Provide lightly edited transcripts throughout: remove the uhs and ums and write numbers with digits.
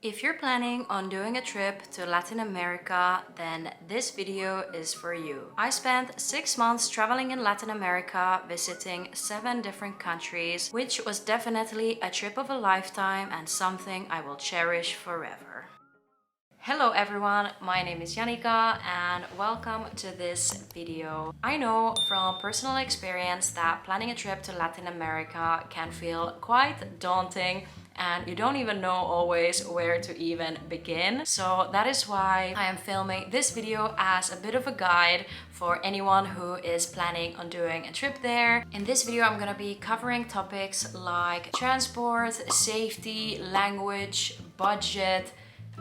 If you're planning on doing a trip to Latin America, then this video is for you. I spent 6 months traveling in Latin America, visiting 7 different countries, which was definitely a trip of a lifetime and something I will cherish forever. Hello everyone, my name is Janika and welcome to this video. I know from personal experience that planning a trip to Latin America can feel quite daunting and you don't even know always where to even begin. So that is why I am filming this video as a bit of a guide for anyone who is planning on doing a trip there. In this video I'm gonna be covering topics like transport, safety, language, budget,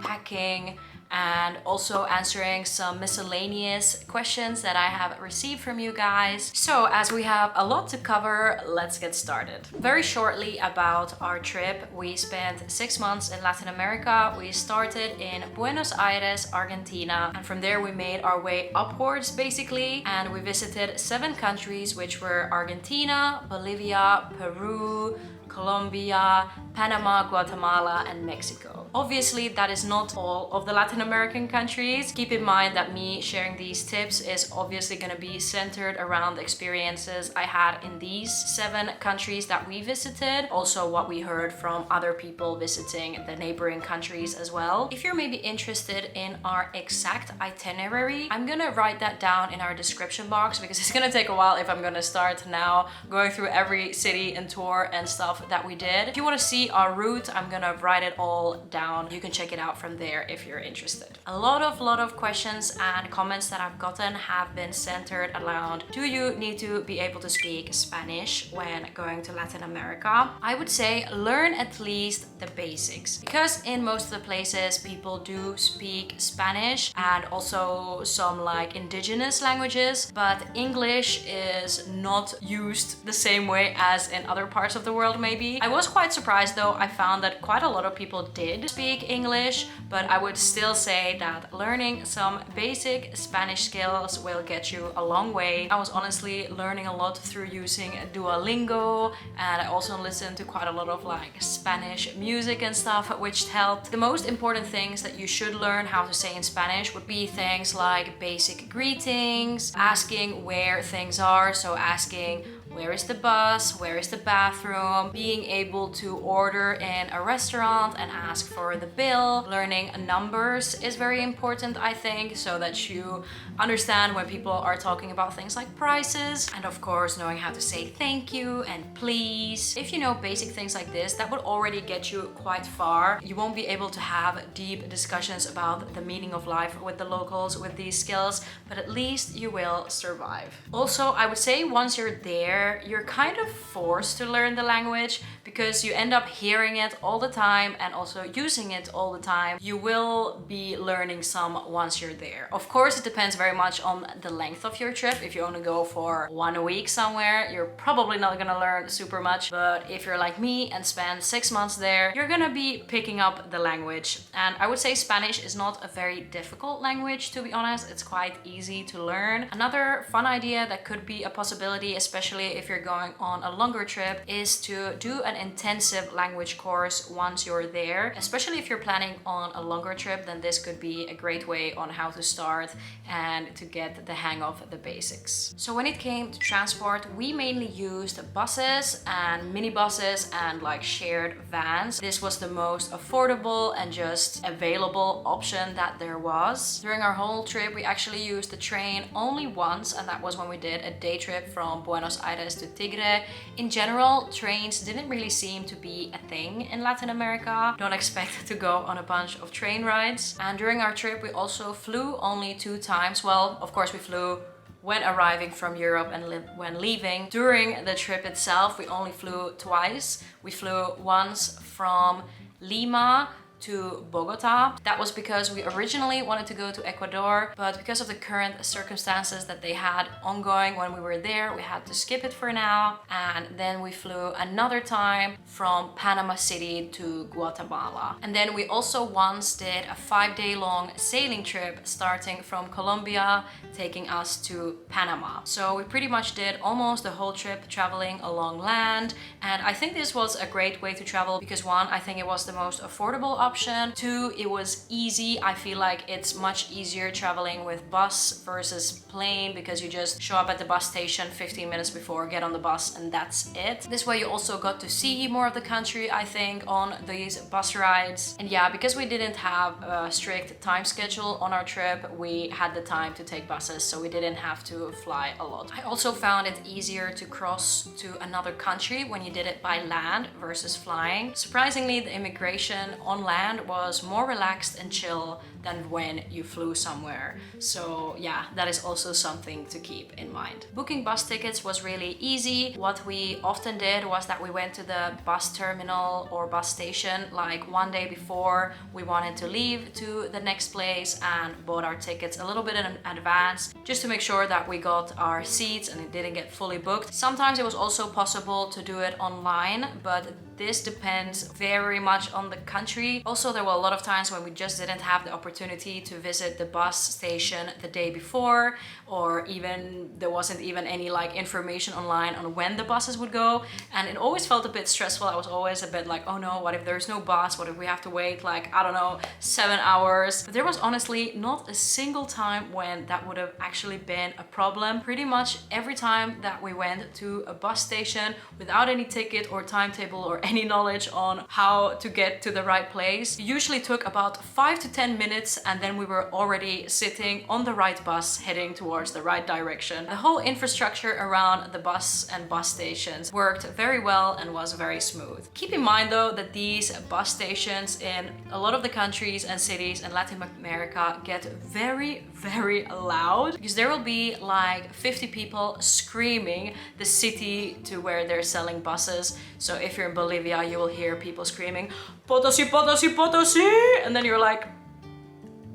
packing, and also answering some miscellaneous questions that I have received from you guys. So as we have a lot to cover, let's get started. Very shortly about our trip, we spent 6 months in Latin America. We started in Buenos Aires, Argentina, and from there we made our way upwards basically, and we visited 7 countries, which were Argentina, Bolivia, Peru, Colombia, Panama, Guatemala, and Mexico. Obviously, that is not all of the Latin American countries. Keep in mind that me sharing these tips is obviously going to be centered around the experiences I had in these 7 countries that we visited. Also, what we heard from other people visiting the neighboring countries as well. If you're maybe interested in our exact itinerary, I'm gonna write that down in our description box because it's gonna take a while if I'm gonna start now going through every city and tour and stuff that we did. If you want to see our route, I'm gonna write it all down. You can check it out from there if you're interested. A lot of questions and comments that I've gotten have been centered around, do you need to be able to speak Spanish when going to Latin America? I would say learn at least the basics, because in most of the places people do speak Spanish and also some like indigenous languages, but English is not used the same way as in other parts of the world maybe. I was quite surprised though. I found that quite a lot of people did speak English, but I would still say that learning some basic Spanish skills will get you a long way. I was honestly learning a lot through using Duolingo, and I also listened to quite a lot of like Spanish music and stuff, which helped. The most important things that you should learn how to say in Spanish would be things like basic greetings, asking where things are, so asking where is the bus, where is the bathroom, being able to order in a restaurant and ask for the bill. Learning numbers is very important, I think, so that you understand when people are talking about things like prices, and of course knowing how to say thank you and please. If you know basic things like this, that would already get you quite far. You won't be able to have deep discussions about the meaning of life with the locals with these skills, but at least you will survive. Also, I would say once you're there, you're kind of forced to learn the language because you end up hearing it all the time and also using it all the time. You will be learning some once you're there. Of course, it depends very much on the length of your trip. If you only go for 1 week somewhere, you're probably not gonna learn super much. But if you're like me and spend 6 months there, you're gonna be picking up the language. And I would say Spanish is not a very difficult language, to be honest. It's quite easy to learn. Another fun idea that could be a possibility, especially if you're going on a longer trip, is to do an intensive language course once you're there. Especially if you're planning on a longer trip, then this could be a great way on how to start and to get the hang of the basics. So when it came to transport, we mainly used buses and minibuses and like shared vans. This was the most affordable and just available option that there was. During our whole trip, we actually used the train only once, and that was when we did a day trip from Buenos Aires to Tigre. In general, trains didn't really seem to be a thing in Latin America. Don't expect to go on a bunch of train rides. And during our trip, we also flew only 2 times. Well, of course we flew when arriving from Europe and when leaving. During the trip itself, we only flew twice. We flew once from Lima to Bogota. That was because we originally wanted to go to Ecuador, but because of the current circumstances that they had ongoing when we were there, we had to skip it for now. And then we flew another time from Panama City to Guatemala. And then we also once did a 5-day-long sailing trip starting from Colombia, taking us to Panama. So we pretty much did almost the whole trip traveling along land. And I think this was a great way to travel because one, I think it was the most affordable option. 2, it was easy. I feel like it's much easier traveling with bus versus plane because you just show up at the bus station 15 minutes before, get on the bus, and that's it. This way you also got to see more of the country, I think, on these bus rides. And yeah, because we didn't have a strict time schedule on our trip, we had the time to take buses, so we didn't have to fly a lot. I also found it easier to cross to another country when you did it by land versus flying. Surprisingly, the immigration on land was more relaxed and chill than when you flew somewhere. So yeah, that is also something to keep in mind. Booking bus tickets was really easy. What we often did was that we went to the bus terminal or bus station like one day before we wanted to leave to the next place and bought our tickets a little bit in advance just to make sure that we got our seats and it didn't get fully booked. Sometimes it was also possible to do it online, but this depends very much on the country. Also, there were a lot of times when we just didn't have the opportunity to visit the bus station the day before, or even there wasn't even any like information online on when the buses would go, and it always felt a bit stressful. I was always a bit like, oh no, what if there's no bus? What if we have to wait like, I don't know, 7 hours? But there was honestly not a single time when that would have actually been a problem. Pretty much every time that we went to a bus station without any ticket or timetable or any knowledge on how to get to the right place, it usually took about 5 to 10 minutes, and then we were already sitting on the right bus heading towards the right direction. The whole infrastructure around the bus and bus stations worked very well and was very smooth. Keep in mind though that these bus stations in a lot of the countries and cities in Latin America get very, very loud, because there will be like 50 people screaming the city to where they're selling buses. So if you're in Bolivia, you will hear people screaming, Potosi, Potosi, Potosi! And then you're like,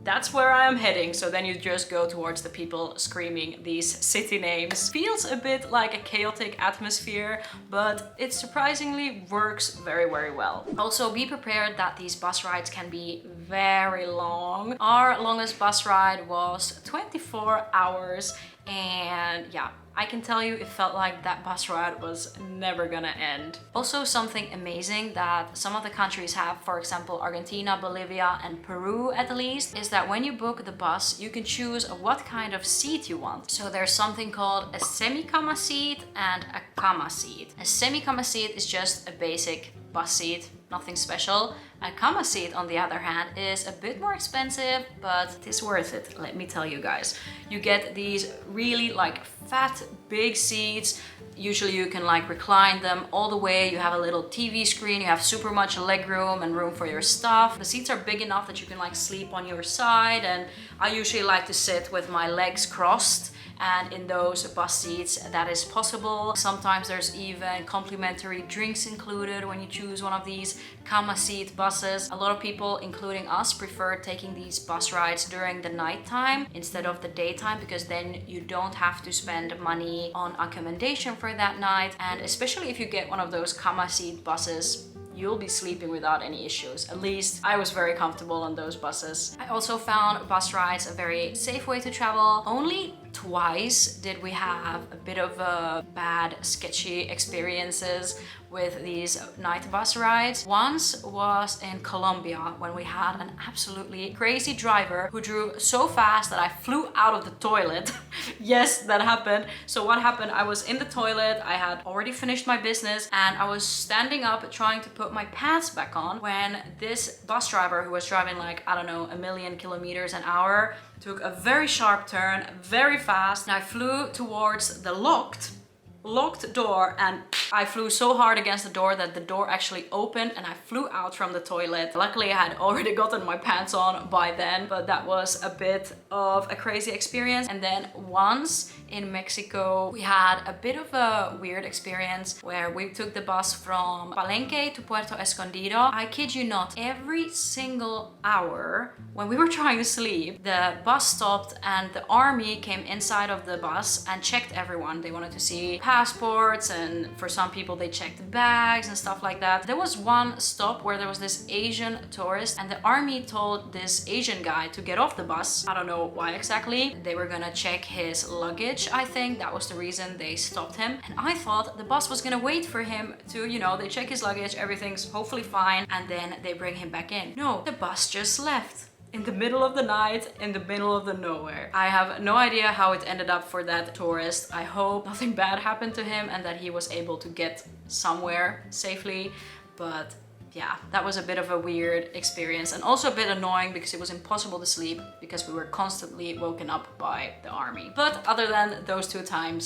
that's where I am heading. So then you just go towards the people screaming these city names. Feels a bit like a chaotic atmosphere, but it surprisingly works very, very well. Also, be prepared that these bus rides can be very long. Our longest bus ride was 24 hours, and yeah, I can tell you it felt like that bus ride was never gonna end. Also, something amazing that some of the countries have, for example Argentina, Bolivia and Peru at least, is that when you book the bus you can choose what kind of seat you want. So there's something called a semi-cama seat and a cama seat. A semi-cama seat is just a basic bus seat, nothing special. A cama seat, on the other hand, is a bit more expensive, but it is worth it, let me tell you guys. You get these really like fat, big seats. Usually you can like recline them all the way. You have a little TV screen, you have super much leg room and room for your stuff. The seats are big enough that you can like sleep on your side, and I usually like to sit with my legs crossed. And in those bus seats that is possible. Sometimes there's even complimentary drinks included when you choose one of these cama seat buses. A lot of people, including us, prefer taking these bus rides during the nighttime instead of the daytime, because then you don't have to spend money on accommodation for that night. And especially if you get one of those cama seat buses, you'll be sleeping without any issues. At least I was very comfortable on those buses. I also found bus rides a very safe way to travel. Only twice did we have a bit of a bad, sketchy experiences with these night bus rides. Once was in Colombia when we had an absolutely crazy driver who drove so fast that I flew out of the toilet. Yes, that happened. So what happened, I was in the toilet, I had already finished my business, and I was standing up trying to put my pants back on when this bus driver, who was driving like, I don't know, 1,000,000 kilometers an hour, took a very sharp turn, very fast, and I flew towards the locked door, and I flew so hard against the door that the door actually opened and I flew out from the toilet. Luckily I had already gotten my pants on by then, but that was a bit of a crazy experience. And then once in Mexico we had a bit of a weird experience where we took the bus from Palenque to Puerto Escondido. I kid you not, every single hour when we were trying to sleep, the bus stopped and the army came inside of the bus and checked everyone. They wanted to see passports, and for some people they checked the bags and stuff like that. There was one stop where there was this Asian tourist, and the army told this Asian guy to get off the bus. I don't know why exactly. They were gonna check his luggage, I think. That was the reason they stopped him. And I thought the bus was gonna wait for him to, you know, they check his luggage, everything's hopefully fine, and then they bring him back in. No, the bus just left. In the middle of the night, in the middle of the nowhere. I have no idea how it ended up for that tourist. I hope nothing bad happened to him and that he was able to get somewhere safely. But yeah, that was a bit of a weird experience, and also a bit annoying because it was impossible to sleep because we were constantly woken up by the army. But other than those 2 times,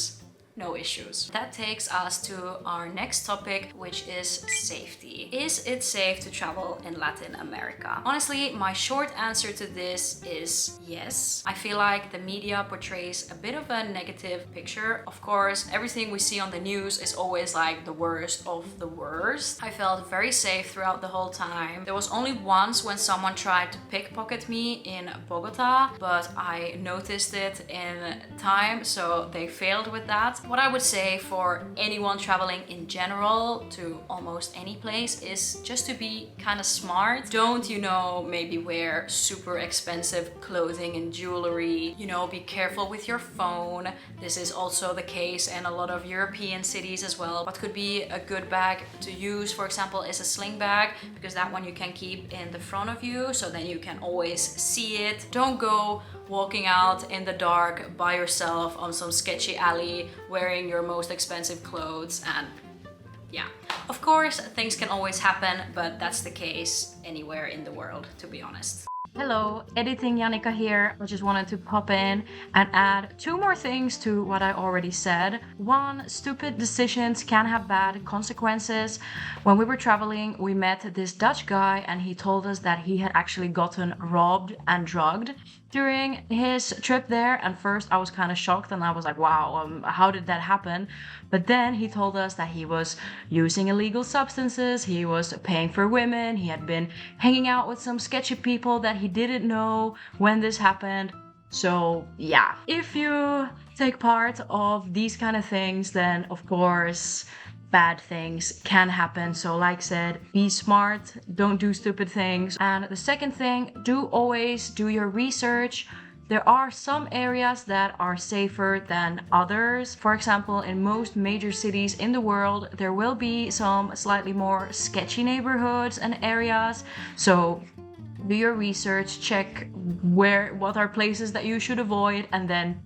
no issues. That takes us to our next topic, which is safety. Is it safe to travel in Latin America? Honestly, my short answer to this is yes. I feel like the media portrays a bit of a negative picture. Of course, everything we see on the news is always like the worst of the worst. I felt very safe throughout the whole time. There was only once when someone tried to pickpocket me in Bogota, but I noticed it in time, so they failed with that. What I would say for anyone traveling in general to almost any place is just to be kind of smart. Don't, you know, maybe wear super expensive clothing and jewelry. You know, be careful with your phone. This is also the case in a lot of European cities as well. What could be a good bag to use, for example, is a sling bag, because that one you can keep in the front of you, so then you can always see it. Don't go walking out in the dark by yourself on some sketchy alley wearing your most expensive clothes. And yeah, of course things can always happen, but that's the case anywhere in the world, to be honest. Hello, editing Jannika here. I just wanted to pop in and add 2 more things to what I already said. 1, stupid decisions can have bad consequences. When we were traveling, we met this Dutch guy and he told us that he had actually gotten robbed and drugged during his trip there. And first I was kind of shocked and I was like, wow, how did that happen? But then he told us that he was using illegal substances, he was paying for women, he had been hanging out with some sketchy people that he didn't know when this happened. So yeah, if you take part of these kind of things, then of course bad things can happen. So like I said, be smart, don't do stupid things. And the second thing, do always do your research. There are some areas that are safer than others. For example, in most major cities in the world, there will be some slightly more sketchy neighborhoods and areas. So do your research, check what are places that you should avoid, and then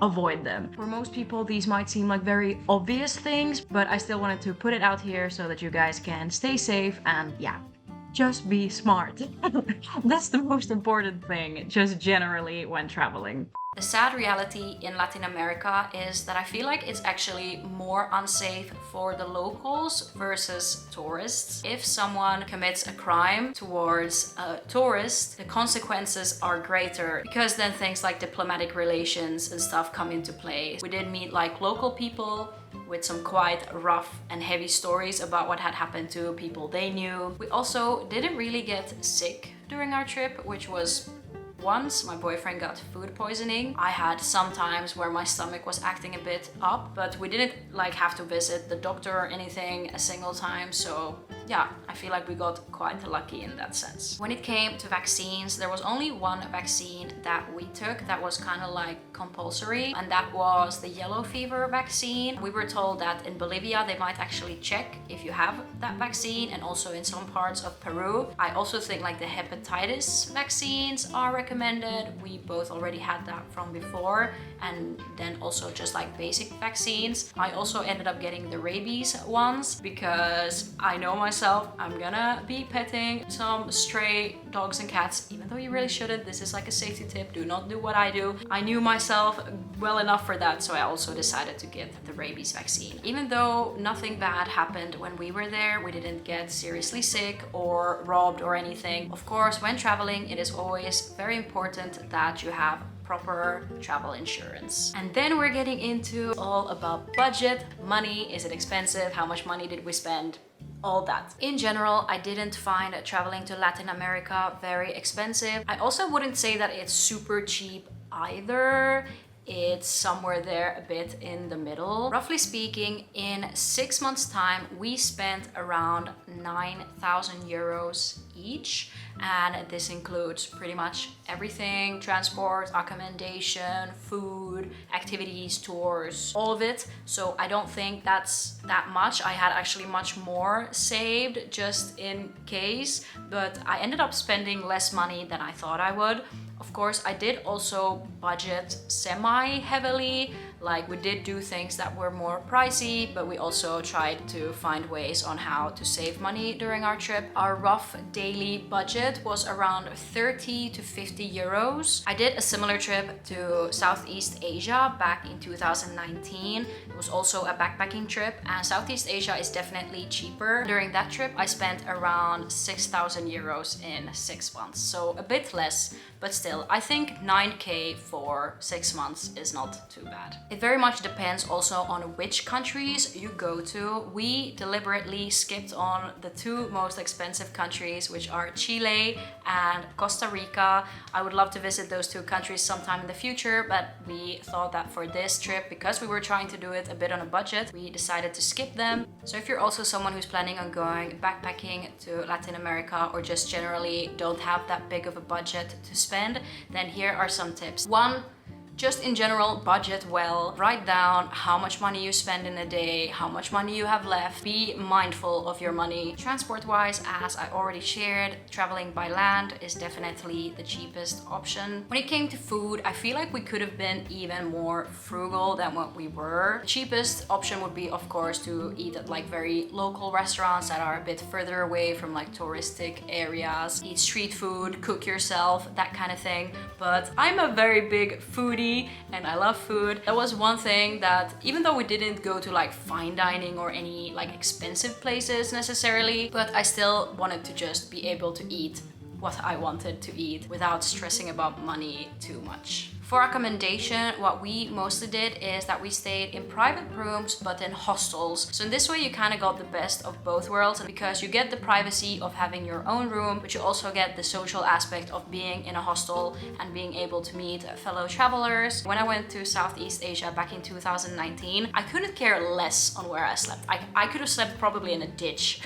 avoid them. For most people, these might seem like very obvious things, but I still wanted to put it out here so that you guys can stay safe and yeah, just be smart. That's the most important thing, just generally when traveling. The sad reality in Latin America is that I feel like it's actually more unsafe for the locals versus tourists. If someone commits a crime towards a tourist, the consequences are greater, because then things like diplomatic relations and stuff come into play. We did meet like local people with some quite rough and heavy stories about what had happened to people they knew. We also didn't really get sick during our trip, which was once. My boyfriend got food poisoning. I had some times where my stomach was acting a bit up, but we didn't like have to visit the doctor or anything a single time. So yeah, I feel like we got quite lucky in that sense. When it came to vaccines, there was only one vaccine that we took that was kind of like compulsory, and that was the yellow fever vaccine. We were told that in Bolivia they might actually check if you have that vaccine, and also in some parts of Peru. I also think like the hepatitis vaccines are recommended. We both already had that from before, and then also just like basic vaccines. I also ended up getting the rabies ones because I know myself, I'm gonna be petting some stray dogs and cats, even though you really shouldn't. This is like a safety tip, do not do what I do. I knew myself well enough for that, so I also decided to get the rabies vaccine. Even though nothing bad happened when we were there, we didn't get seriously sick or robbed or anything. Of course, when traveling, it is always very important that you have proper travel insurance. And then we're getting into all about budget, money. Is it expensive? How much money did we spend? All that. In general, I didn't find traveling to Latin America very expensive. I also wouldn't say that it's super cheap either. it's somewhere there a bit in the middle. Roughly speaking, in 6 months time, we spent around 9,000 euros each. And this includes pretty much everything: transport, accommodation, food, activities, tours, all of it. So I don't think that's that much. I had actually much more saved just in case, but I ended up spending less money than I thought I would. Of course, I did also budget semi-heavily. Like, we did do things that were more pricey, but we also tried to find ways on how to save money during our trip. Our rough daily budget was around 30 to 50 euros. I did a similar trip to Southeast Asia back in 2019. It was also a backpacking trip, and Southeast Asia is definitely cheaper. During that trip, I spent around 6,000 euros in 6 months, so a bit less, but still, I think 9k for 6 months is not too bad. It very much depends also on which countries you go to. We deliberately skipped on the 2 most expensive countries, which are Chile and Costa Rica. I would love to visit those 2 countries sometime in the future, but we thought that for this trip, because we were trying to do it a bit on a budget, we decided to skip them. So if you're also someone who's planning on going backpacking to Latin America, or just generally don't have that big of a budget to spend, then here are some tips. 1, just in general, budget well. Write down how much money you spend in a day, how much money you have left. Be mindful of your money. Transport-wise, as I already shared, traveling by land is definitely the cheapest option. When it came to food, I feel like we could have been even more frugal than what we were. The cheapest option would be, of course, to eat at like very local restaurants that are a bit further away from like touristic areas. Eat street food, cook yourself, that kind of thing. But I'm a very big foodie, and I love food. That was one thing that, even though we didn't go to like fine dining or any like expensive places necessarily, but I still wanted to just be able to eat what I wanted to eat without stressing about money too much. For accommodation, what we mostly did is that we stayed in private rooms but in hostels. So in this way you kind of got the best of both worlds, and because you get the privacy of having your own room, but you also get the social aspect of being in a hostel and being able to meet fellow travelers. When I went to Southeast Asia back in 2019, I couldn't care less on where I slept. I could have slept probably in a ditch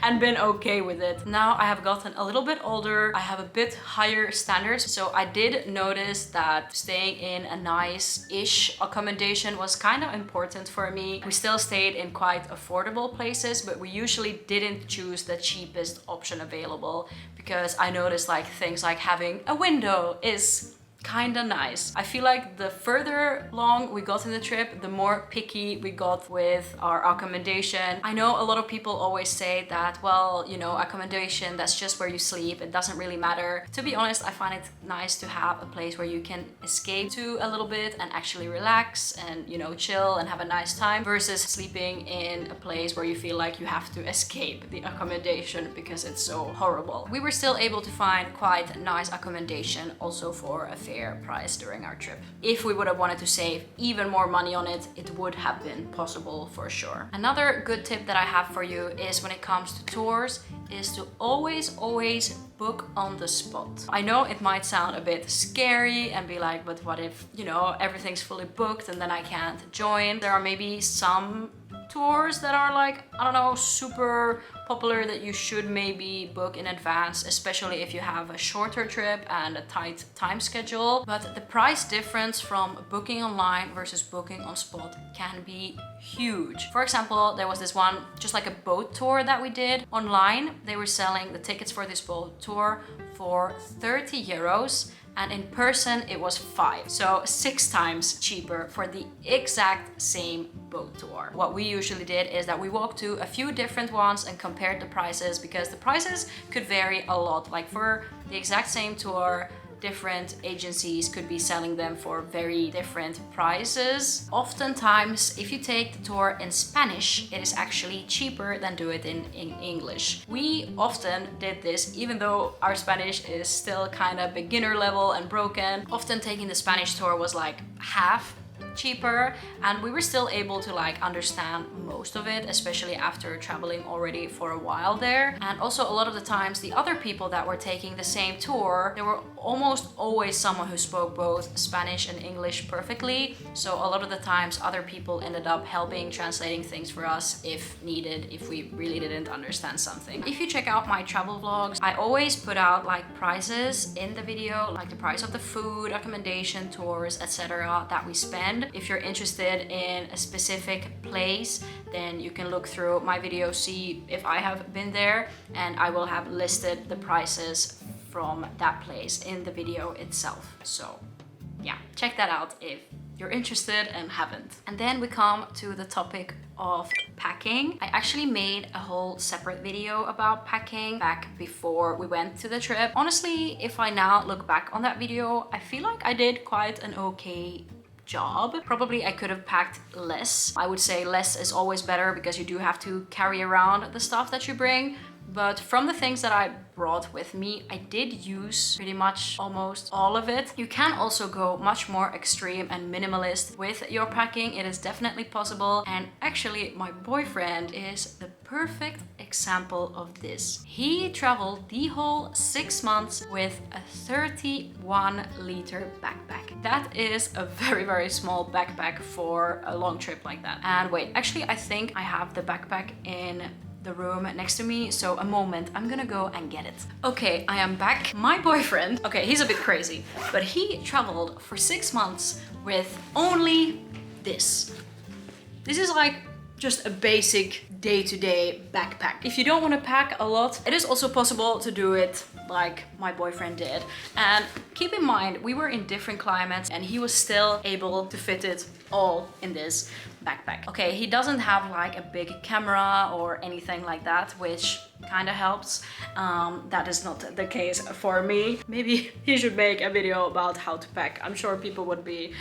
and been okay with it. Now I have gotten a little bit older, I have a bit higher standards, so I did notice that staying in a nice-ish accommodation was kind of important for me. We still stayed in quite affordable places, but we usually didn't choose the cheapest option available, because I noticed like things like having a window is kinda nice. I feel like the further along we got in the trip, the more picky we got with our accommodation. I know a lot of people always say that, well, you know, accommodation, that's just where you sleep, it doesn't really matter. To be honest, I find it nice to have a place where you can escape to a little bit and actually relax and, you know, chill and have a nice time, versus sleeping in a place where you feel like you have to escape the accommodation because it's so horrible. We were still able to find quite nice accommodation also for a fair price during our trip. If we would have wanted to save even more money on it, it would have been possible for sure. Another good tip that I have for you is, when it comes to tours, is to always book on the spot. I know it might sound a bit scary and be like, but what if, you know, everything's fully booked and then I can't join? There are maybe some tours that are like, I don't know, super popular that you should maybe book in advance, especially if you have a shorter trip and a tight time schedule. But the price difference from booking online versus booking on spot can be huge. For example, there was this one, just like a boat tour that we did online. They were selling the tickets for this boat tour for 30 euros. And in person it was 5, so 6 times cheaper for the exact same boat tour. What we usually did is that we walked to a few different ones and compared the prices, because the prices could vary a lot. Like for the exact same tour, different agencies could be selling them for very different prices. Oftentimes, if you take the tour in Spanish, it is actually cheaper than do it in English. We often did this, even though our Spanish is still kind of beginner level and broken. Often taking the Spanish tour was like half cheaper, and we were still able to like understand most of it, especially after traveling already for a while there. And also a lot of the times the other people that were taking the same tour, there were almost always someone who spoke both Spanish and English perfectly. So a lot of the times other people ended up helping translating things for us if needed, if we really didn't understand something. If you check out my travel vlogs, I always put out like prices in the video, like the price of the food, accommodation, tours, etc. that we spend. If you're interested in a specific place, then you can look through my video, see if I have been there, and I will have listed the prices from that place in the video itself. So yeah, check that out if you're interested and haven't. And then we come to the topic of packing. I actually made a whole separate video about packing back before we went to the trip. Honestly, if I now look back on that video, I feel like I did quite an okay job. Probably I could have packed less. I would say less is always better because you do have to carry around the stuff that you bring. But from the things that I brought with me, I did use pretty much almost all of it. You can also go much more extreme and minimalist with your packing. It is definitely possible. And actually, my boyfriend is the perfect example of this. He traveled the whole 6 months with a 31-liter backpack. That is a very, very small backpack for a long trip like that. And wait, actually, I think I have the backpack in the room next to me, so a moment, I'm gonna go and get it. Okay, I am back. My boyfriend, okay, he's a bit crazy, but he traveled for 6 months with only this. This is like just a basic day-to-day backpack. If you don't want to pack a lot, it is also possible to do it like my boyfriend did. And keep in mind, we were in different climates and he was still able to fit it all in this backpack. Okay, he doesn't have like a big camera or anything like that, which kind of helps. That is not the case for me. Maybe he should make a video about how to pack. I'm sure people would be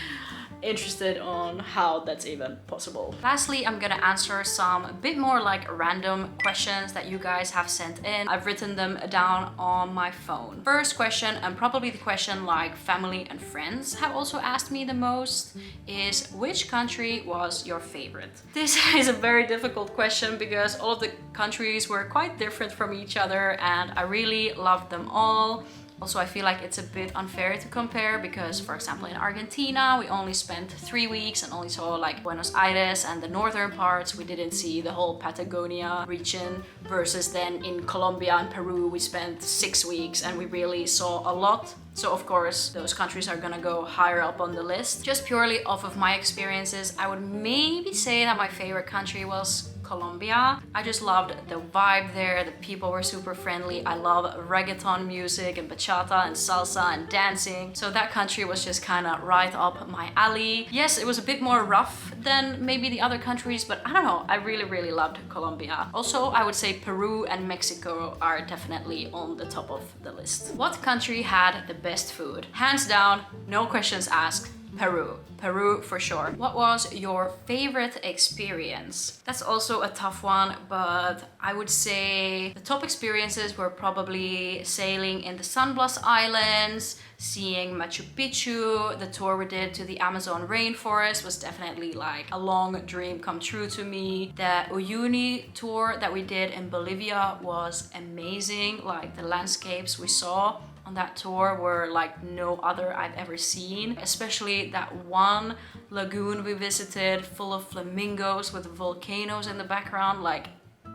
interested on how that's even possible. Lastly, I'm gonna answer some a bit more like random questions that you guys have sent in. I've written them down on my phone. First question, and probably the question like family and friends have also asked me the most, is which country was your favorite? This is a very difficult question because all of the countries were quite different from each other and I really loved them all. Also, I feel like it's a bit unfair to compare because, for example, in Argentina, we only spent 3 weeks and only saw like Buenos Aires and the northern parts. We didn't see the whole Patagonia region, versus then in Colombia and Peru, we spent 6 weeks and we really saw a lot. So of course, those countries are gonna go higher up on the list. Just purely off of my experiences, I would maybe say that my favorite country was Colombia. I just loved the vibe there. The people were super friendly. I love reggaeton music and bachata and salsa and dancing. So that country was just kind of right up my alley. Yes, it was a bit more rough than maybe the other countries, but I don't know. I really, really loved Colombia. Also, I would say Peru and Mexico are definitely on the top of the list. What country had the best food? Hands down, no questions asked. Peru. Peru for sure. What was your favorite experience? That's also a tough one, but I would say the top experiences were probably sailing in the San Blas Islands, seeing Machu Picchu. The tour we did to the Amazon rainforest was definitely like a long dream come true to me. The Uyuni tour that we did in Bolivia was amazing. Like the landscapes we saw on that tour were like no other I've ever seen, especially that one lagoon we visited full of flamingos with volcanoes in the background. Like,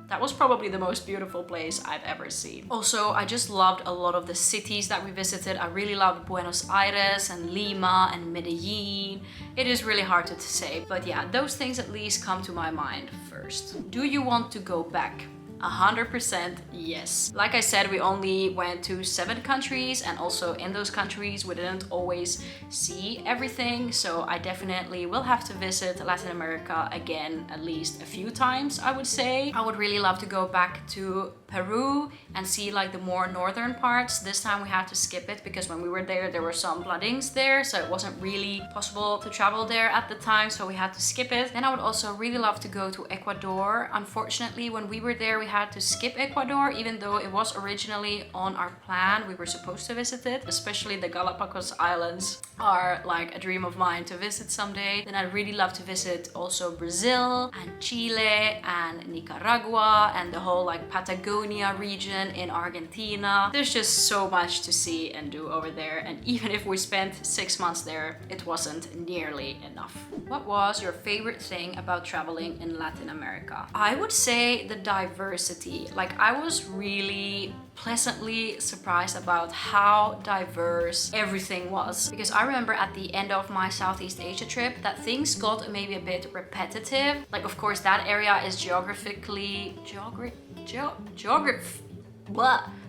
that was probably the most beautiful place I've ever seen. Also, I just loved a lot of the cities that we visited. I really loved Buenos Aires and Lima and Medellin. It is really hard to say, but yeah, those things at least come to my mind first. Do you want to go back? 100% yes. Like I said, we only went to 7 countries, and also in those countries we didn't always see everything, so I definitely will have to visit Latin America again at least a few times, I would say. I would really love to go back to Peru and see like the more northern parts. This time we had to skip it because when we were there were some floodings there, so it wasn't really possible to travel there at the time, so we had to skip it. Then I would also really love to go to Ecuador. Unfortunately, when we were there we had to skip Ecuador, even though it was originally on our plan. We were supposed to visit it. Especially the Galapagos Islands are like a dream of mine to visit someday. Then I'd really love to visit also Brazil and Chile and Nicaragua and the whole like Patagonia region in Argentina. There's just so much to see and do over there, and even if we spent 6 months there, it wasn't nearly enough. What was your favorite thing about traveling in Latin America? I would say the diversity. Like, I was really pleasantly surprised about how diverse everything was, because I remember at the end of my Southeast Asia trip that things got maybe a bit repetitive. Like, of course that area is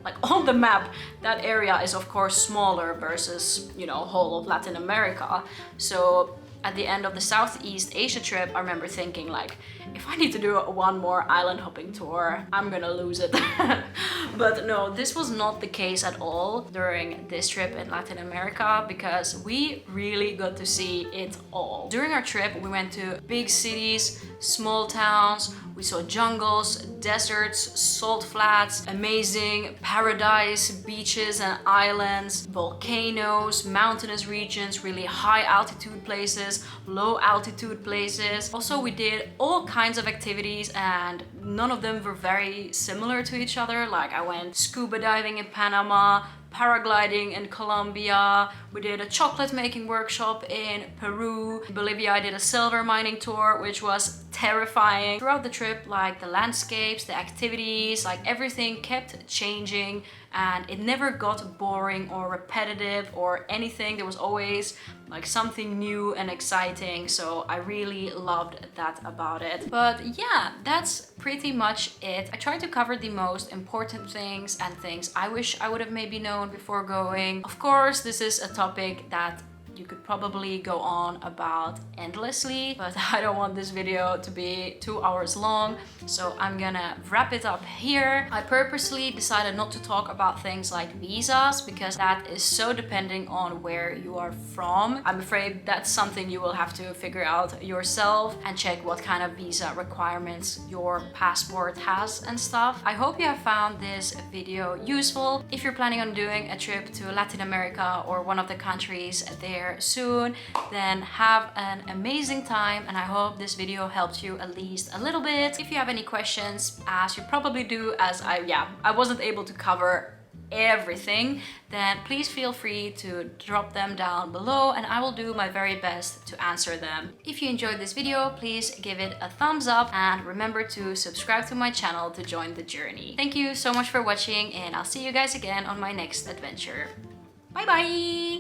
like on the map, that area is of course smaller versus, you know, whole of Latin America. So at the end of the Southeast Asia trip, I remember thinking like, if I need to do one more island hopping tour, I'm gonna lose it. But no, this was not the case at all during this trip in Latin America, because we really got to see it all. During our trip, we went to big cities, small towns, we saw jungles, deserts, salt flats, amazing paradise beaches and islands, volcanoes, mountainous regions, really high altitude places, low altitude places. Also, we did all kinds of activities and none of them were very similar to each other. Like, I went scuba diving in Panama, paragliding in Colombia, we did a chocolate making workshop in Peru. In Bolivia, I did a silver mining tour, which was terrifying. Throughout the trip, like the landscapes, the activities, like everything kept changing and it never got boring or repetitive or anything. There was always like something new and exciting, so I really loved that about it. But yeah, that's pretty much it. I tried to cover the most important things and things I wish I would have maybe known before going. Of course, this is a topic that you could probably go on about endlessly, but I don't want this video to be 2 hours long, so I'm gonna wrap it up here. I purposely decided not to talk about things like visas because that is so depending on where you are from. I'm afraid that's something you will have to figure out yourself and check what kind of visa requirements your passport has and stuff. I hope you have found this video useful. If you're planning on doing a trip to Latin America or one of the countries there soon, then have an amazing time, and I hope this video helped you at least a little bit. If you have any questions, as you probably do, as I wasn't able to cover everything, then please feel free to drop them down below and I will do my very best to answer them. If you enjoyed this video, please give it a thumbs up and remember to subscribe to my channel to join the journey. Thank you so much for watching, and I'll see you guys again on my next adventure. Bye bye!